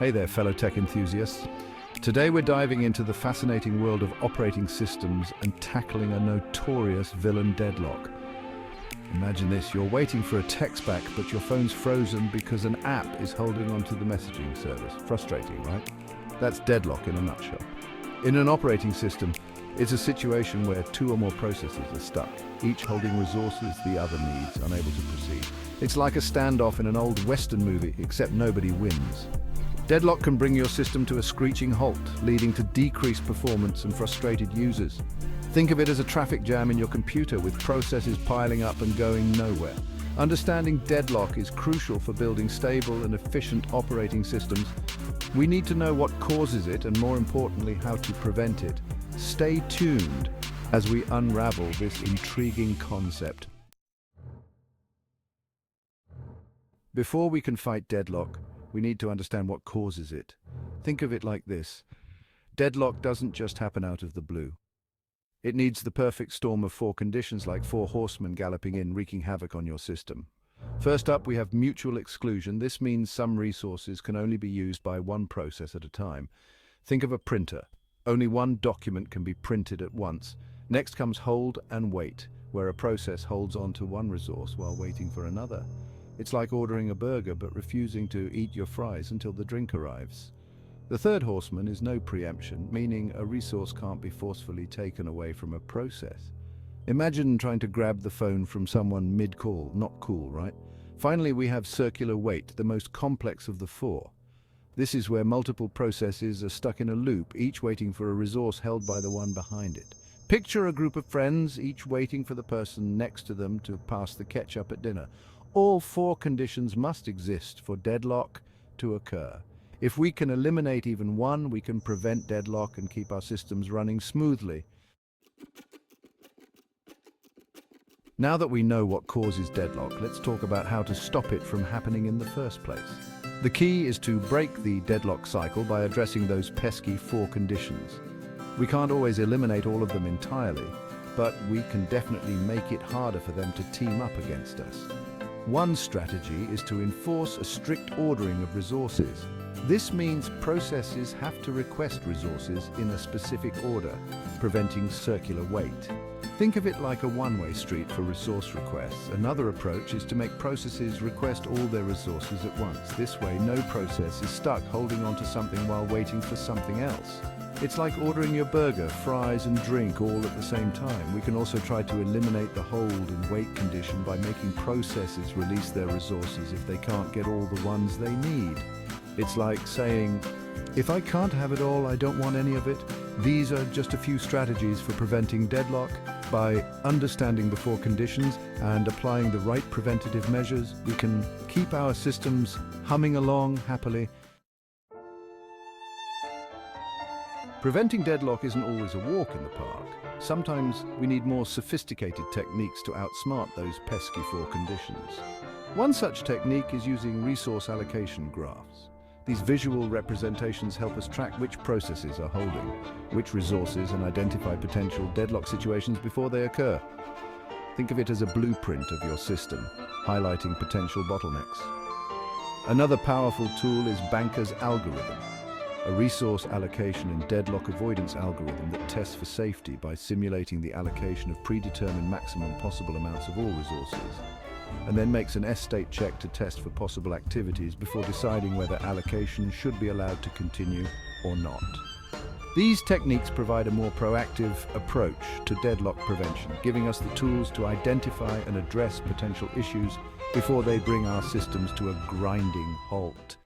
Hey there, fellow tech enthusiasts. Today we're diving into the fascinating world of operating systems and tackling a notorious villain, Deadlock. Imagine this, you're waiting for a text back, but your phone's frozen because an app is holding onto the messaging service. Frustrating, right? That's Deadlock in a nutshell. In an operating system, it's a situation where two or more processes are stuck, each holding resources the other needs, unable to proceed. It's like a standoff in an old Western movie, except nobody wins. Deadlock can bring your system to a screeching halt, leading to decreased performance and frustrated users. Think of it as a traffic jam in your computer with processes piling up and going nowhere. Understanding deadlock is crucial for building stable and efficient operating systems. We need to know what causes it and, more importantly, how to prevent it. Stay tuned as we unravel this intriguing concept. Before we can fight deadlock, we need to understand what causes it. Think of it like this. Deadlock doesn't just happen out of the blue. It needs the perfect storm of four conditions, like four horsemen galloping in, wreaking havoc on your system. First up, we have mutual exclusion. This means some resources can only be used by one process at a time. Think of a printer. Only one document can be printed at once. Next comes hold and wait, where a process holds on to one resource while waiting for another. It's like ordering a burger but refusing to eat your fries until the drink arrives. The third horseman is no preemption, meaning a resource can't be forcefully taken away from a process. Imagine trying to grab the phone from someone mid-call. Not cool, right? Finally, we have circular wait, the most complex of the four. This is where multiple processes are stuck in a loop, each waiting for a resource held by the one behind it. Picture a group of friends, each waiting for the person next to them to pass the ketchup at dinner. All four conditions must exist for deadlock to occur. If we can eliminate even one, we can prevent deadlock and keep our systems running smoothly. Now that we know what causes deadlock, let's talk about how to stop it from happening in the first place. The key is to break the deadlock cycle by addressing those pesky four conditions. We can't always eliminate all of them entirely, but we can definitely make it harder for them to team up against us. One strategy is to enforce a strict ordering of resources. This means processes have to request resources in a specific order, preventing circular wait. Think of it like a one-way street for resource requests. Another approach is to make processes request all their resources at once. This way, no process is stuck holding on to something while waiting for something else. It's like ordering your burger, fries and drink all at the same time. We can also try to eliminate the hold and wait condition by making processes release their resources if they can't get all the ones they need. It's like saying, if I can't have it all, I don't want any of it. These are just a few strategies for preventing deadlock. By understanding the four conditions and applying the right preventative measures, we can keep our systems humming along happily. Preventing deadlock isn't always a walk in the park. Sometimes we need more sophisticated techniques to outsmart those pesky four conditions. One such technique is using resource allocation graphs. These visual representations help us track which processes are holding which resources and identify potential deadlock situations before they occur. Think of it as a blueprint of your system, highlighting potential bottlenecks. Another powerful tool is Banker's algorithm, a resource allocation and deadlock avoidance algorithm that tests for safety by simulating the allocation of predetermined maximum possible amounts of all resources, and then makes an S-state check to test for possible activities before deciding whether allocation should be allowed to continue or not. These techniques provide a more proactive approach to deadlock prevention, giving us the tools to identify and address potential issues before they bring our systems to a grinding halt.